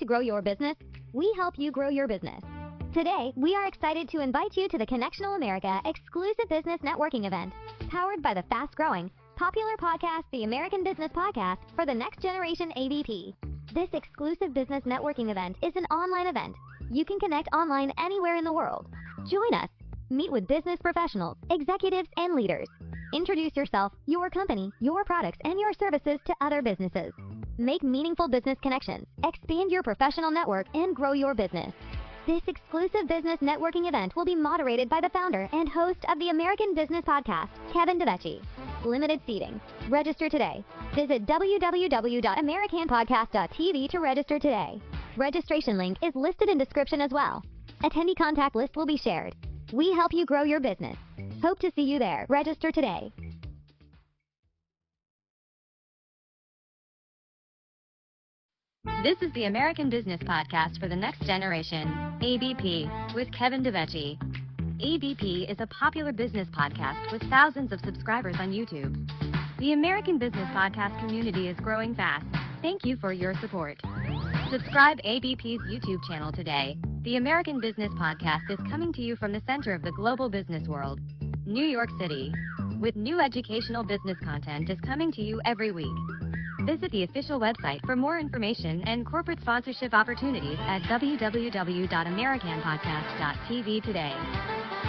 grow your business? We help you grow your business. Today, we are excited to invite you to the Connectional America exclusive business networking event, powered by the fast-growing, popular podcast, the American Business Podcast for the Next Generation ABP. This exclusive business networking event is an online event. You can connect online anywhere in the world. Join us. Meet with business professionals, executives, and leaders. Introduce yourself, your company, your products, and your services to other businesses. Make meaningful business connections, expand your professional network, and grow your business. This exclusive business networking event will be moderated by the founder and host of the American Business Podcast, Kevin DeVecchi. Limited seating. Register today. Visit www.americanpodcast.tv to register today. Registration link is listed in description as well. Attendee contact list will be shared. We help you grow your business. Hope to see you there. Register today. This is the American Business Podcast for the Next Generation, ABP, with Kevin DeVecchi. ABP is a popular business podcast with thousands of subscribers on YouTube. The American Business Podcast community is growing fast. Thank you for your support. Subscribe ABP's YouTube channel today. The American Business Podcast is coming to you from the center of the global business world, New York City, with new educational business content is coming to you every week. Visit the official website for more information and corporate sponsorship opportunities at www.americanpodcast.tv today.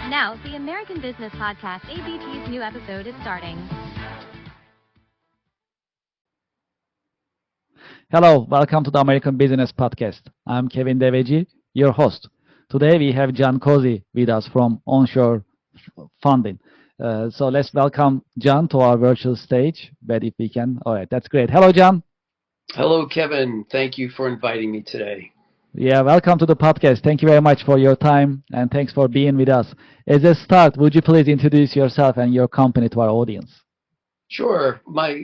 Now, the American Business Podcast ABP's new episode is starting. Hello, welcome to the American Business Podcast. I'm Kevin DeVecchi, your host. Today we have John Kozey with us from Onshore Funding. So let's welcome John to our virtual stage, but if we can. All right, that's great. Hello, John. Hello, Kevin. Thank you for inviting me today. Yeah, welcome to the podcast. Thank you very much for your time, and thanks for being with us. As a start, would you please introduce yourself and your company to our audience? Sure.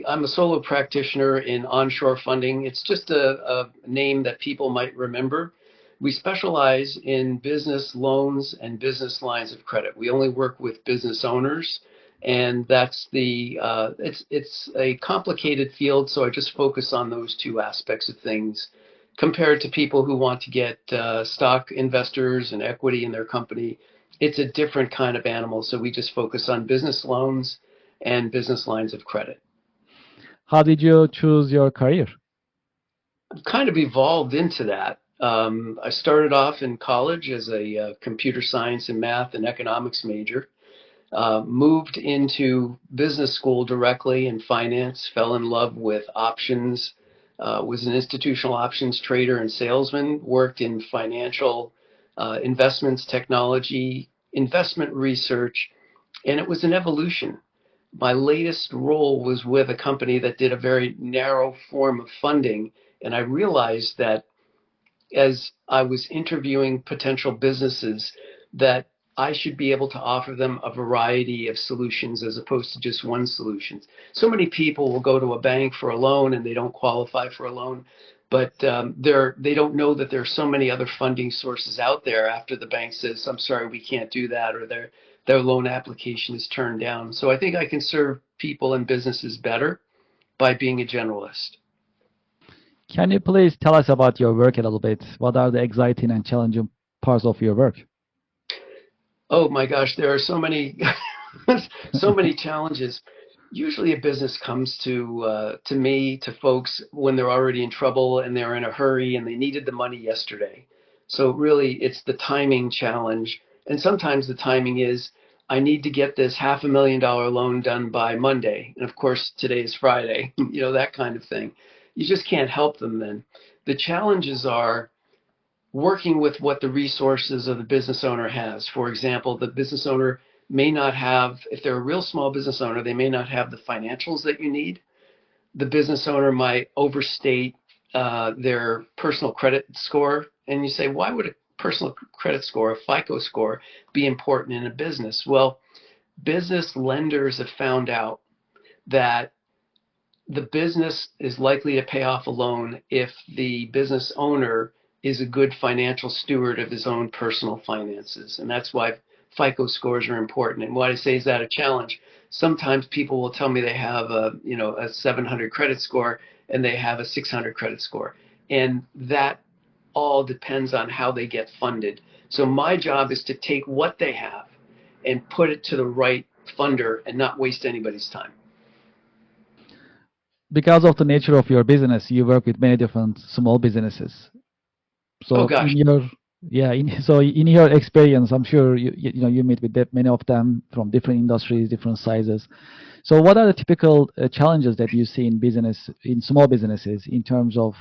I'm a solo practitioner in Onshore Funding. It's just a name that people might remember. We specialize in business loans and business lines of credit. We only work with business owners, and that's it's a complicated field, so I just focus on those two aspects of things compared to people who want to get stock investors and equity in their company. It's a different kind of animal, so we just focus on business loans and business lines of credit. How did you choose your career? I've kind of evolved into that. I started off in college as a computer science and math and economics major, moved into business school directly in finance, fell in love with options, was an institutional options trader and salesman, worked in financial investments, technology, investment research, and it was an evolution. My latest role was with a company that did a very narrow form of funding, and I realized that as I was interviewing potential businesses that I should be able to offer them a variety of solutions as opposed to just one solution. So many people will go to a bank for a loan and they don't qualify for a loan, but they don't know that there are so many other funding sources out there after the bank says, I'm sorry, we can't do that, or their loan application is turned down. So I think I can serve people and businesses better by being a generalist. Can you please tell us about your work a little bit? What are the exciting and challenging parts of your work? Oh my gosh, there are so many, so many challenges. Usually a business comes to me, to folks when they're already in trouble and they're in a hurry and they needed the money yesterday. So really it's the timing challenge. And sometimes the timing is, I need to get this $500,000 loan done by Monday. And of course, today is Friday, that kind of thing. You just can't help them then. The challenges are working with what the resources of the business owner has. For example, the business owner may not have, if they're a real small business owner, they may not have the financials that you need. The business owner might overstate their personal credit score. And you say, why would a personal credit score, a FICO score, be important in a business? Well, business lenders have found out that the business is likely to pay off a loan if the business owner is a good financial steward of his own personal finances. And that's why FICO scores are important. And what I say is that a challenge. Sometimes people will tell me they have a 700 credit score and they have a 600 credit score. And that all depends on how they get funded. So my job is to take what they have and put it to the right funder and not waste anybody's time. Because of the nature of your business, you work with many different small businesses. Oh So gosh. in your experience, I'm sure you meet with many of them from different industries, different sizes. So what are the typical challenges that you see in small businesses in terms of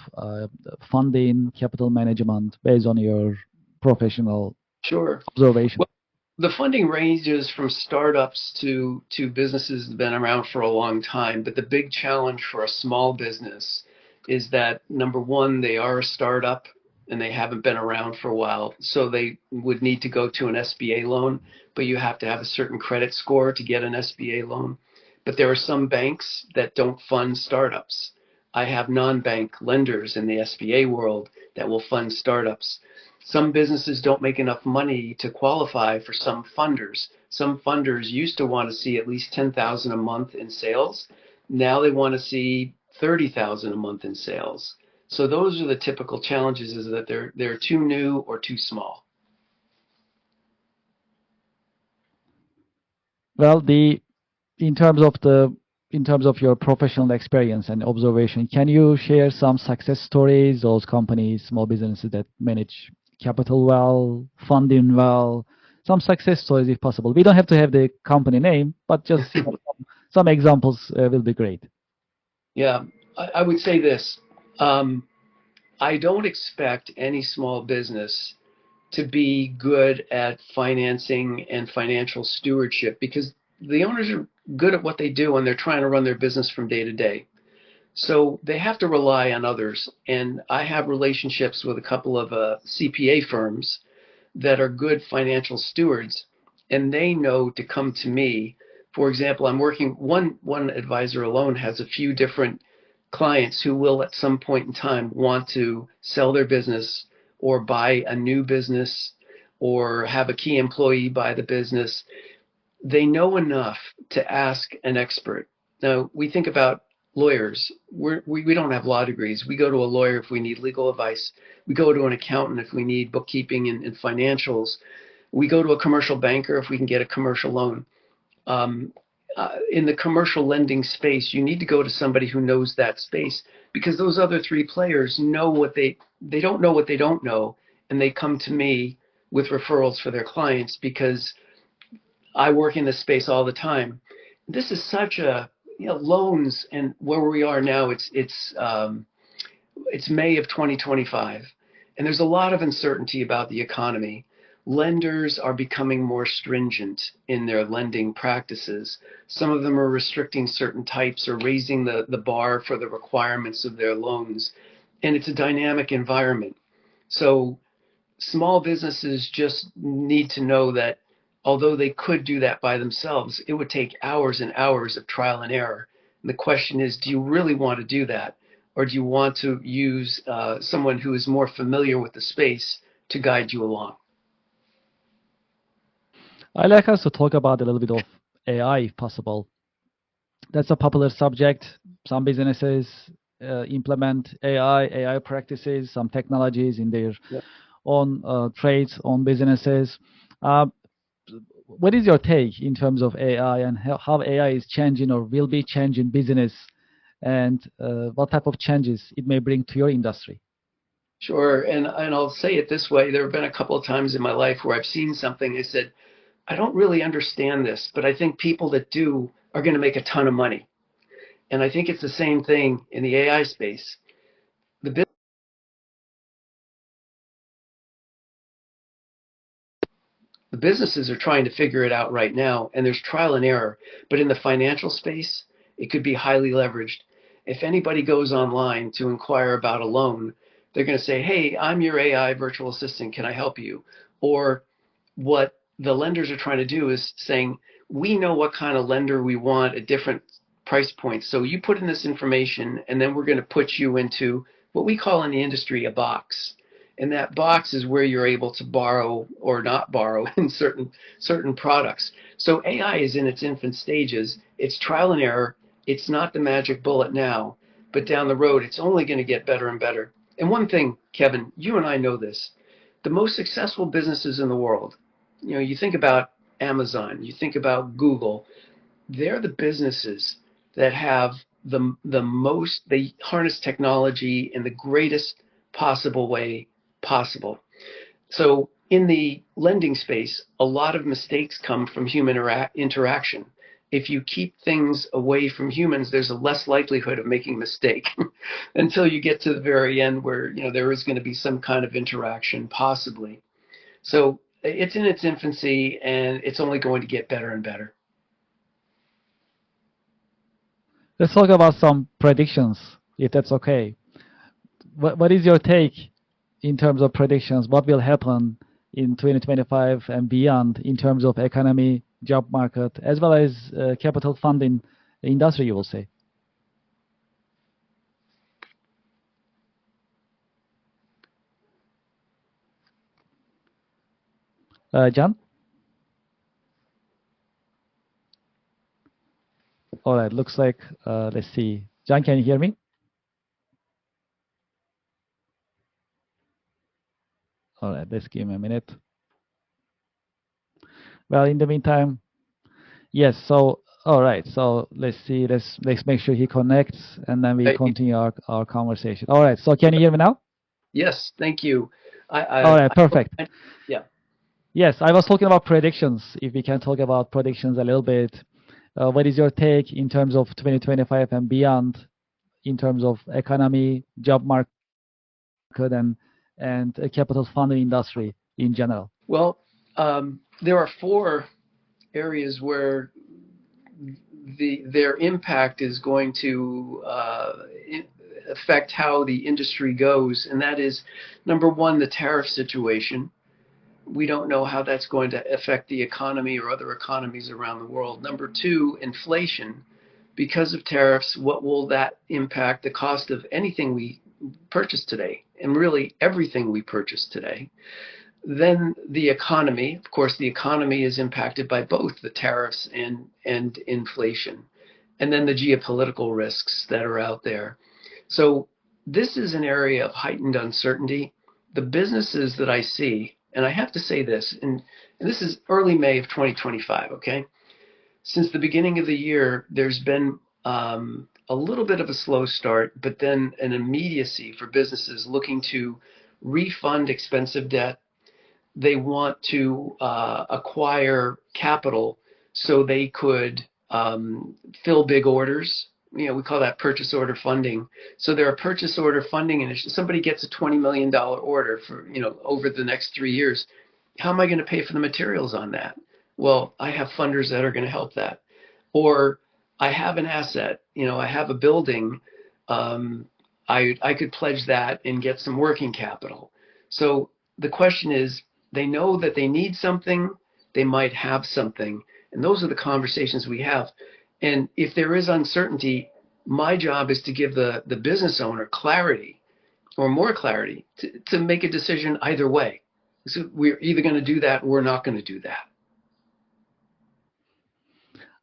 funding, capital management, based on your professional Sure. observation? Well, the funding ranges from startups to businesses that have been around for a long time. But the big challenge for a small business is that, number one, they are a startup and they haven't been around for a while. So they would need to go to an SBA loan, but you have to have a certain credit score to get an SBA loan. But there are some banks that don't fund startups. I have non-bank lenders in the SBA world that will fund startups. Some businesses don't make enough money to qualify for some funders. Some funders used to want to see at least 10,000 a month in sales. Now they want to see 30,000 a month in sales. So those are the typical challenges, is that they're too new or too small. Well, in terms of your professional experience and observation, can you share some success stories, those companies, small businesses that manage capital well, funding well, some success stories if possible? We don't have to have the company name, but just some examples will be great. Yeah, I would say this. I don't expect any small business to be good at financing and financial stewardship, because the owners are good at what they do and they're trying to run their business from day to day. So they have to rely on others. And I have relationships with a couple of CPA firms that are good financial stewards, and they know to come to me. For example, I'm working, one advisor alone has a few different clients who will at some point in time want to sell their business or buy a new business or have a key employee buy the business. They know enough to ask an expert. Now, we think about lawyers. We don't have law degrees. We go to a lawyer if we need legal advice. We go to an accountant if we need bookkeeping and financials. We go to a commercial banker if we can get a commercial loan. In the commercial lending space, you need to go to somebody who knows that space, because those other three players know what they don't know what they don't know, and they come to me with referrals for their clients because I work in this space all the time. This is such a, loans, and where we are now, it's May of 2025, and there's a lot of uncertainty about the economy. Lenders are becoming more stringent in their lending practices. Some of them are restricting certain types or raising the bar for the requirements of their loans, and it's a dynamic environment. So small businesses just need to know that although they could do that by themselves, it would take hours and hours of trial and error. And the question is, do you really want to do that? Or do you want to use someone who is more familiar with the space to guide you along? I'd like us to talk about a little bit of AI, if possible. That's a popular subject. Some businesses implement AI practices, some technologies in their own trades, own businesses. What is your take in terms of AI and how AI is changing or will be changing business, and what type of changes it may bring to your industry? Sure, and I'll say it this way. There have been a couple of times in my life where I've seen something, I said, I don't really understand this, but I think people that do are going to make a ton of money. And I think it's the same thing in the AI space. The businesses are trying to figure it out right now, and there's trial and error. But in the financial space, it could be highly leveraged. If anybody goes online to inquire about a loan, they're going to say, hey, I'm your AI virtual assistant. Can I help you? Or what the lenders are trying to do is saying, we know what kind of lender we want at different price points. So you put in this information, and then we're going to put you into what we call in the industry a box. And that box is where you're able to borrow or not borrow in certain products. So AI is in its infant stages. It's trial and error. It's not the magic bullet now, but down the road, it's only going to get better and better. And one thing, Kevin, you and I know this, the most successful businesses in the world, you think about Amazon, you think about Google, they're the businesses that have the most, they harness technology in the greatest possible way possible. So in the lending space, a lot of mistakes come from human interaction. If you keep things away from humans, there's a less likelihood of making a mistake until you get to the very end where there is going to be some kind of interaction possibly. So it's in its infancy and it's only going to get better and better. Let's talk about some predictions, if that's okay. What is your take in terms of predictions? What will happen in 2025 and beyond in terms of economy, job market, as well as capital funding industry, you will say? John? All right, looks like, let's see. John, can you hear me? All right, let's give him a minute. Well, in the meantime, yes, so, all right, so let's see, let's make sure he connects, and then we continue our conversation. All right, so can you hear me now? Yes, thank you. All right, perfect. Yeah. Yes, I was talking about predictions. If we can talk about predictions a little bit, what is your take in terms of 2025 and beyond, in terms of economy, job market, and capital funding industry in general? Well, there are 4 areas where their impact is going to affect how the industry goes, and that is, number one, the tariff situation. We don't know how that's going to affect the economy or other economies around the world. Number 2, inflation. Because of tariffs, what will that impact the cost of anything we purchase today, and really everything we purchase today? Then the economy. Of course, the economy is impacted by both the tariffs and inflation, and then the geopolitical risks that are out there. So this is an area of heightened uncertainty. The businesses that I see, and I have to say this, and this is early May of 2025, okay? Since the beginning of the year, there's been a little bit of a slow start, but then an immediacy for businesses looking to refund expensive debt. They want to acquire capital so they could fill big orders. We call that purchase order funding. So there are purchase order funding initiatives. Somebody gets a $20 million order for, over the next 3 years. How am I going to pay for the materials on that? Well, I have funders that are going to help that. Or I have an asset, I have a building. I could pledge that and get some working capital. So the question is, they know that they need something, they might have something. And those are the conversations we have. And if there is uncertainty, my job is to give the business owner clarity, or more clarity, to make a decision either way. So we're either going to do that or we're not going to do that.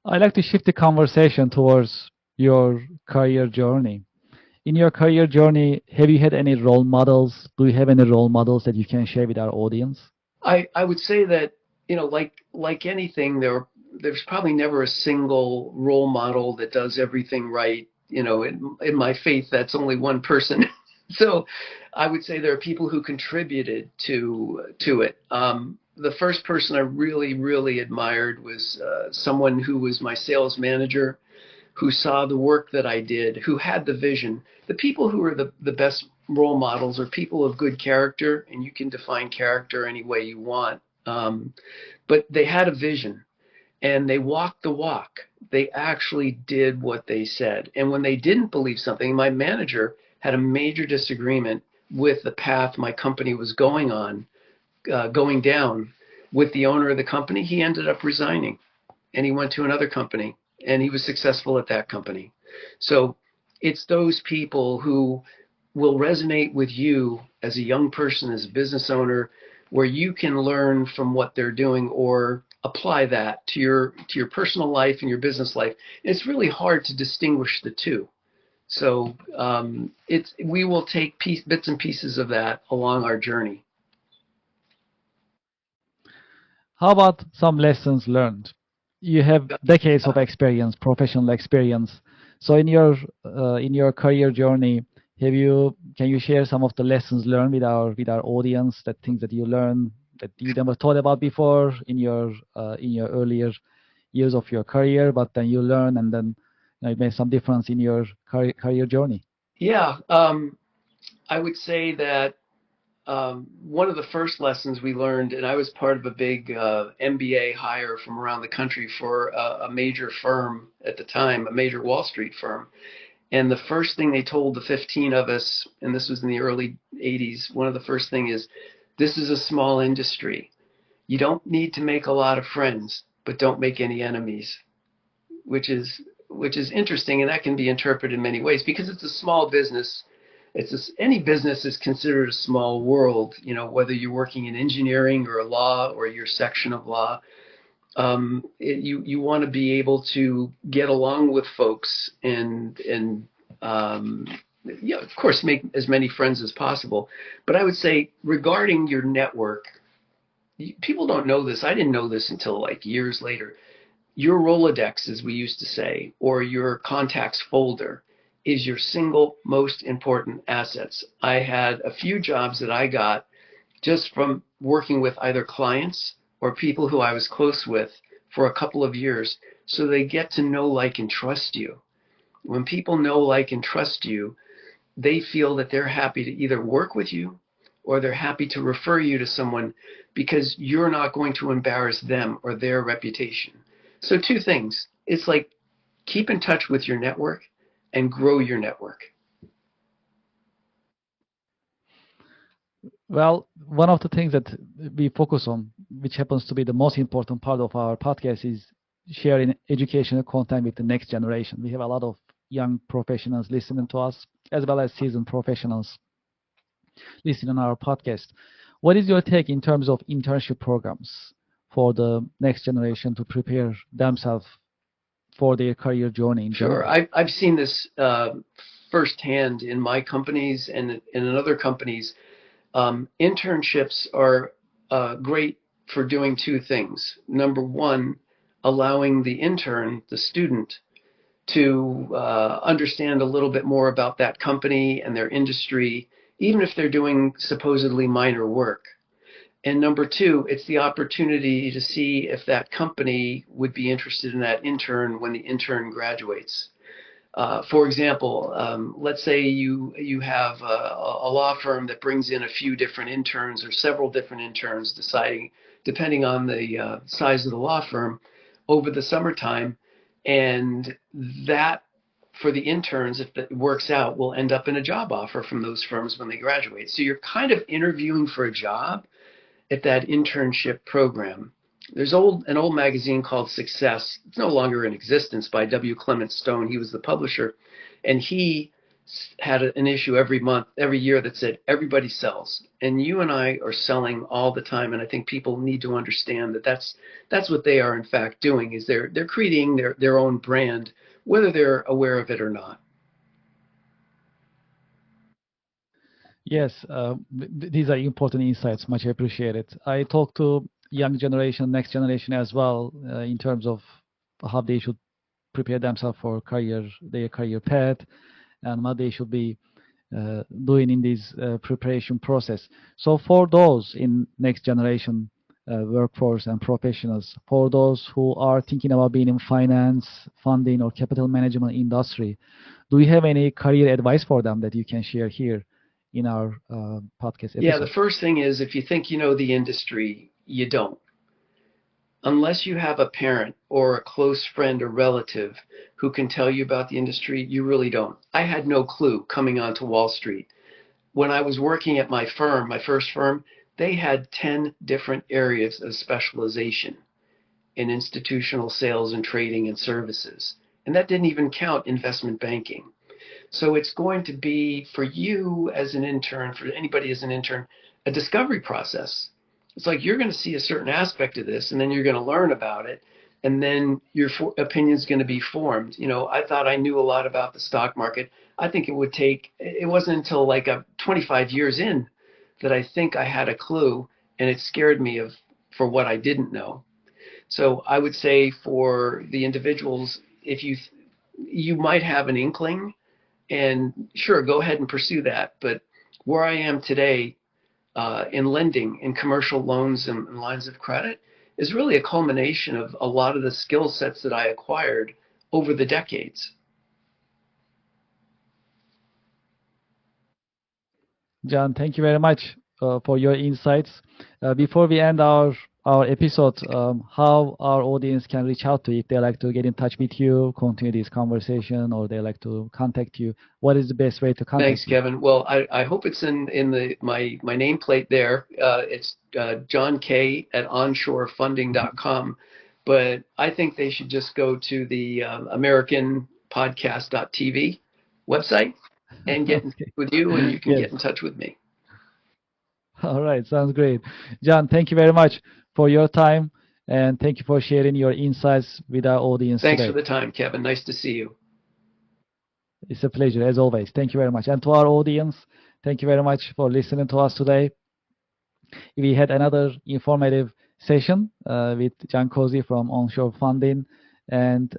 I'd like to shift the conversation towards your career journey. In your career journey, have you had any role models? Do you have any role models that you can share with our audience? I would say that, like anything, there's probably never a single role model that does everything right. In my faith, that's only one person. So I would say there are people who contributed to it. The first person I really, really admired was someone who was my sales manager, who saw the work that I did, who had the vision. The people who are the best role models are people of good character, and you can define character any way you want. But they had a vision, and they walked the walk. They actually did what they said. And when they didn't believe something, my manager had a major disagreement with the path my company was going down with the owner of the company. He ended up resigning, and he went to another company, and he was successful at that company. So it's those people who will resonate with you as a young person, as a business owner, where you can learn from what they're doing or apply that to your personal life and your business life. And it's really hard to distinguish the two. So we will take bits and pieces of that along our journey. How about some lessons learned? You have decades of experience, professional experience. So in your career journey, can you share some of the lessons learned with our audience, that things that you learned that you never thought about before in your earlier years of your career, but then you learn and then it made some difference in your career journey? Yeah, I would say that one of the first lessons we learned, and I was part of a big MBA hire from around the country for a major firm at the time, a major Wall Street firm. And the first thing they told the 15 of us, and this was in the early 80s, one of the first thing is, this is a small industry. You don't need to make a lot of friends, but don't make any enemies, which is interesting, and that can be interpreted in many ways because it's a small business. Any business is considered a small world, whether you're working in engineering or law or your section of law. You want to be able to get along with folks and of course, make as many friends as possible. But I would say regarding your network, people don't know this. I didn't know this until like years later. Your Rolodex, as we used to say, or your contacts folder is your single most important assets. I had a few jobs that I got just from working with either clients or people who I was close with for a couple of years. So they get to know, like, and trust you. When people know, like, and trust you, they feel that they're happy to either work with you or they're happy to refer you to someone because you're not going to embarrass them or their reputation. So two things. It's like, keep in touch with your network and grow your network. Well, one of the things that we focus on, which happens to be the most important part of our podcast, is sharing educational content with the next generation. We have a lot of young professionals listening to us, as well as seasoned professionals listening on our podcast. What is your take in terms of internship programs for the next generation to prepare themselves for their career journey in Sure. general? I've seen this firsthand in my companies and in other companies. Internships are great for doing two things. Number one, allowing the intern, the student, to understand a little bit more about that company and their industry, even if they're doing supposedly minor work. And number two, it's the opportunity to see if that company would be interested in that intern when the intern graduates. For example, let's say you have a law firm that brings in a few different interns or several different interns, depending on the size of the law firm, over the summertime, and that for the interns, if it works out, will end up in a job offer from those firms when they graduate. So you're kind of interviewing for a job at that internship program. There's an old magazine called Success. It's no longer in existence, by W. Clement Stone. He was the publisher, and he had an issue every year that said everybody sells, and you and I are selling all the time. And I think people need to understand that that's what they are in fact doing, is they're creating their own brand, whether they're aware of it or not. Yes, these are important insights. Much appreciated. I talk to young generation, next generation as well, in terms of how they should prepare themselves for their career path, and what they should be doing in this preparation process. So for those in next generation workforce and professionals, for those who are thinking about being in finance, funding, or capital management industry, do you have any career advice for them that you can share here in our podcast episode? Yeah, the first thing is, if you think you know the industry, you don't. Unless you have a parent or a close friend or relative who can tell you about the industry, you really don't. I had no clue coming onto Wall Street. When I was working at my firm, my first firm, they had 10 different areas of specialization in institutional sales and trading and services. And that didn't even count investment banking. So it's going to be, for you as an intern, for anybody as an intern, a discovery process. It's like you're going to see a certain aspect of this, and then you're going to learn about it. and then your opinion is going to be formed. I thought I knew a lot about the stock market. I think it wasn't until like 25 years in that I think I had a clue, and it scared me for what I didn't know. So I would say for the individuals, if you might have an inkling, and sure, go ahead and pursue that. But where I am today, in lending, in commercial loans and lines of credit, is really a culmination of a lot of the skill sets that I acquired over the decades. John, thank you very much for your insights. Before we end our episode, how our audience can reach out to you if they like to get in touch with you, continue this conversation, or they like to contact you. What is the best way to contact Thanks, you? Kevin. Well, I hope it's in my nameplate there. It's John K at onshorefunding.com. But I think they should just go to the AmericanPodcast.tv website and get in touch Okay. with you, and you can Yes. get in touch with me. All right. Sounds great. John, thank you very much for your time, and thank you for sharing your insights with our audience Thanks for today. the time, Kevin. Nice to see you. It's a pleasure, as always. Thank you very much. And to our audience, thank you very much for listening to us today. We had another informative session with John Kozey from Onshore Funding, and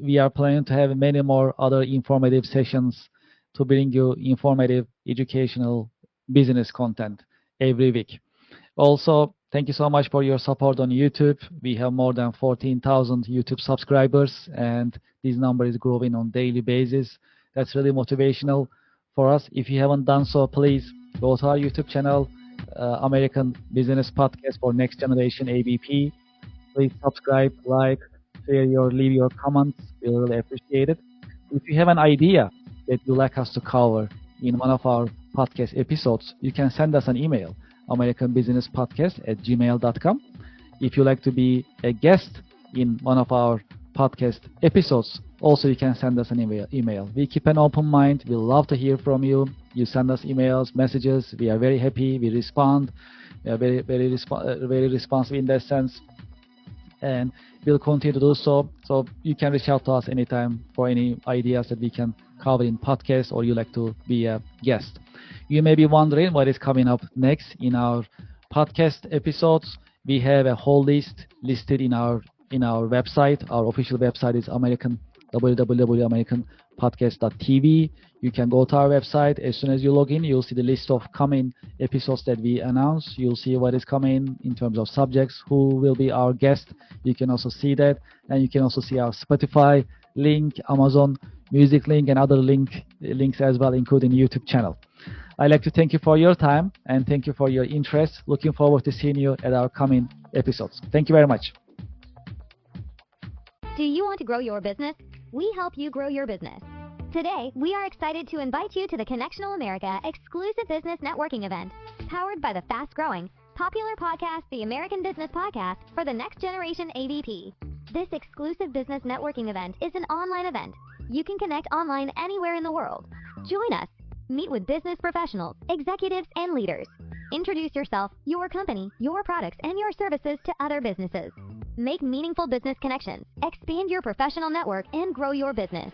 we are planning to have many more other informative sessions to bring you informative, educational business content every week. Also, thank you so much for your support on YouTube. We have more than 14,000 YouTube subscribers, and this number is growing on daily basis. That's really motivational for us. If you haven't done so, please go to our YouTube channel, American Business Podcast for Next Generation ABP. Please subscribe, like, leave your comments. We really appreciate it. If you have an idea that you'd like us to cover in one of our podcast episodes, you can send us an email, americanbusinesspodcast@gmail.com. If you'd like to be a guest in one of our podcast episodes, also you can send us an email. We keep an open mind. We love to hear from you. You send us emails, messages. We are very happy. We respond. We are very responsive in that sense, and we'll continue to do so. So you can reach out to us anytime for any ideas that we can cover in podcast, or you like to be a guest. You may be wondering what is coming up next in our podcast episodes. We have a whole list listed in our website. Our official website is www.americanpodcast.tv. You can go to our website. As soon as you log in, you'll see the list of coming episodes that we announce. You'll see what is coming in terms of subjects, who will be our guest. You can also see that, and you can also see our Spotify link, Amazon Music link, and other links as well, including YouTube channel. I'd like to thank you for your time, and thank you for your interest. Looking forward to seeing you at our coming episodes. Thank you very much. Do you want to grow your business? We help you grow your business. Today, we are excited to invite you to the Connectional America exclusive business networking event, powered by the fast-growing, popular podcast, the American Business Podcast for the Next Generation AVP. This exclusive business networking event is an online event. You can connect online anywhere in the world. Join us. Meet with business professionals, executives, and leaders. Introduce yourself, your company, your products, and your services to other businesses. Make meaningful business connections, expand your professional network, and grow your business.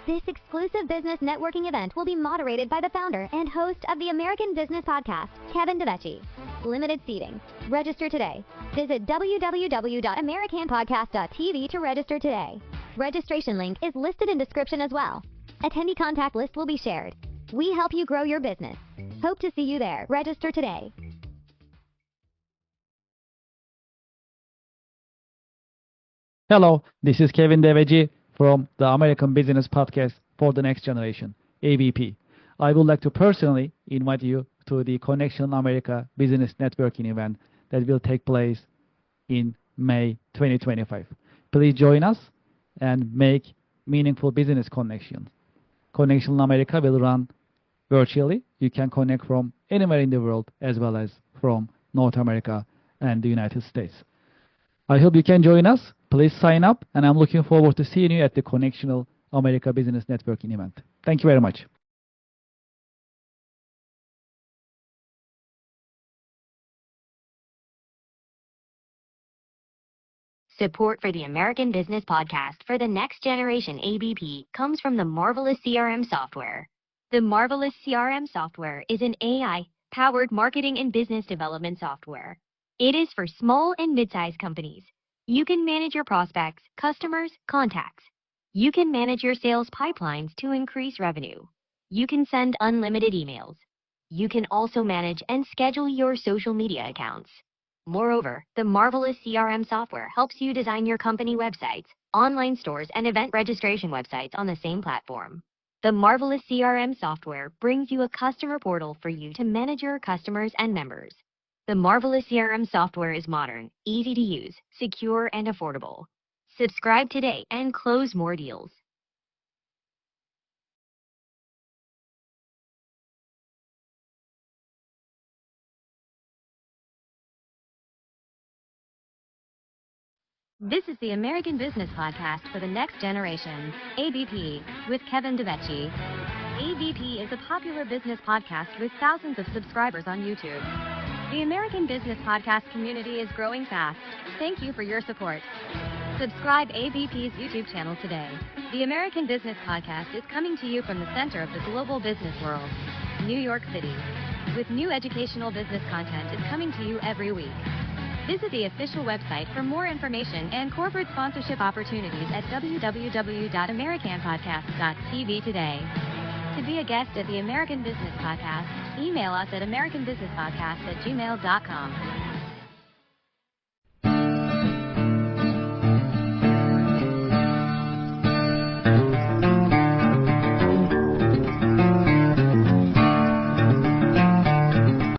This exclusive business networking event will be moderated by the founder and host of the American Business Podcast, Kevin DeVecchi. Limited seating. Register today. Visit www.americanpodcast.tv to register today. Registration link is listed in description as well. Attendee contact list will be shared. We help you grow your business. Hope to see you there. Register today. Hello, this is Kevin DeVecchi from the American Business Podcast for the Next Generation, ABP. I would like to personally invite you to the Connection America Business Networking event that will take place in May 2025. Please join us and make meaningful business connections. Connection America will run virtually. You can connect from anywhere in the world, as well as from North America and the United States. I hope you can join us. Please sign up, and I'm looking forward to seeing you at the Connectional America Business Networking event. Thank you very much. Support for the American Business Podcast for the next generation ABP comes from the Marvelous CRM software. The Marvelous CRM software is an AI-powered marketing and business development software. It is for small and mid-sized companies. You can manage your prospects, customers, contacts. You can manage your sales pipelines to increase revenue. You can send unlimited emails. You can also manage and schedule your social media accounts. Moreover, the Marvelous CRM software helps you design your company websites, online stores, and event registration websites on the same platform. The Marvelous CRM software brings you a customer portal for you to manage your customers and members. The Marvelous CRM software is modern, easy to use, secure, and affordable. Subscribe today and close more deals. This is the American Business Podcast for the next generation, ABP, with Kevin DeVecchi. ABP is a popular business podcast with thousands of subscribers on YouTube. The American Business Podcast community is growing fast. Thank you for your support. Subscribe ABP's YouTube channel today. The American Business Podcast is coming to you from the center of the global business world, New York City. With new educational business content is coming to you every week. Visit the official website for more information and corporate sponsorship opportunities at www.americanpodcast.tv today. To be a guest at the American Business Podcast, email us at americanbusinesspodcast@gmail.com.